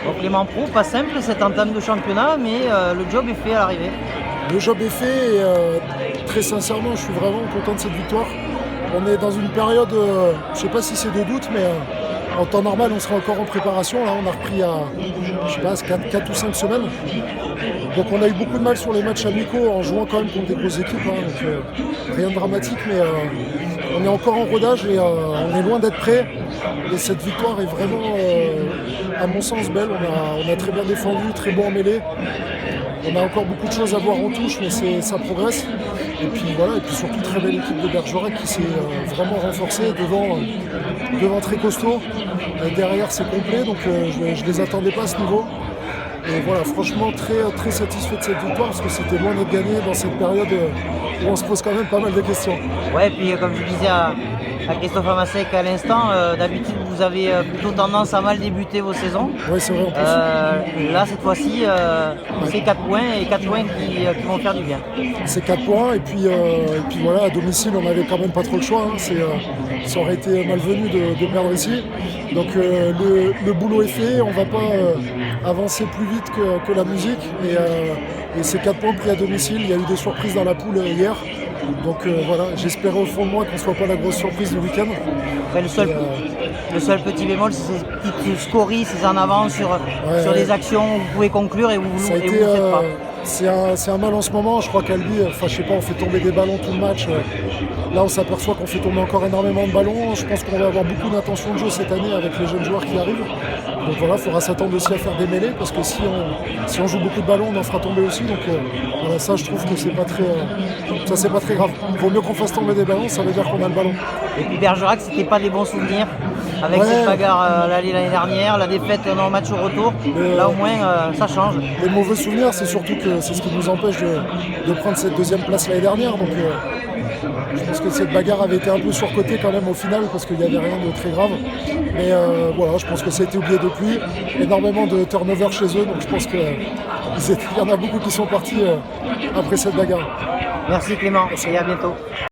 Bon, Clément Proulx, pas simple cette entame de championnat, mais le job est fait à l'arrivée. Le job est fait et très sincèrement, je suis vraiment content de cette victoire. On est dans une période, je ne sais pas si c'est de doute, mais en temps normal, on sera encore en préparation. Là, on a repris à, je sais pas, 4 ou 5 semaines. Donc on a eu beaucoup de mal sur les matchs amicaux en jouant quand même contre des grosses équipes. Donc, rien de dramatique, mais on est encore en rodage et on est loin d'être prêt. Et cette victoire est vraiment, à mon sens, belle. On a très bien défendu, très bon en mêlée. On a encore beaucoup de choses à voir en touche, mais ça progresse. Et puis voilà, et puis surtout très belle équipe de Bergerac qui s'est vraiment renforcée devant très costaud. Derrière c'est complet, donc je ne les attendais pas à ce niveau. Et voilà, franchement très satisfait de cette victoire parce que c'était loin d'être gagné dans cette période où on se pose quand même pas mal de questions. Ouais, puis comme je disais à Christophe Amasek à l'instant, d'habitude vous avez plutôt tendance à mal débuter vos saisons. Oui, c'est vrai en plus. Là, cette fois-ci, c'est 4 points et 4 points qui vont faire du bien. C'est 4 points et puis voilà, à domicile on n'avait quand même pas trop le choix. Ça aurait été malvenu de perdre ici. Donc le boulot est fait, on ne va pas avancer plus vite que la musique. Et ces 4 points pris à domicile, il y a eu des surprises dans la poule hier. Donc voilà, j'espérais au fond de moi qu'on ne soit pas la grosse surprise du week-end. Enfin, le seul petit bémol, c'est ces petites scories, ces en avant sur les actions où vous pouvez conclure et vous ne le faites pas. C'est un mal en ce moment, je crois qu'Albi, je sais pas, on fait tomber des ballons tout le match. Là on s'aperçoit qu'on fait tomber encore énormément de ballons. Je pense qu'on va avoir beaucoup d'intention de jeu cette année avec les jeunes joueurs qui arrivent. Donc voilà, il faudra s'attendre aussi à faire des mêlées parce que si on joue beaucoup de ballons, on en fera tomber aussi. Donc voilà, ça je trouve que c'est pas très grave. Il vaut mieux qu'on fasse tomber des ballons, ça veut dire qu'on a le ballon. Et puis Bergerac, c'était pas des bons souvenirs avec cette bagarre l'année dernière, la défaite dans le match au retour. Là au moins ça change. Les mauvais souvenirs, c'est surtout que c'est ce qui nous empêche de prendre cette deuxième place l'année dernière. Donc je pense que cette bagarre avait été un peu surcotée quand même au final parce qu'il n'y avait rien de très grave. Mais voilà, je pense que ça a été oublié depuis. Énormément de turnover chez eux, donc je pense qu'il y en a beaucoup qui sont partis après cette bagarre. Merci Clément et à bientôt.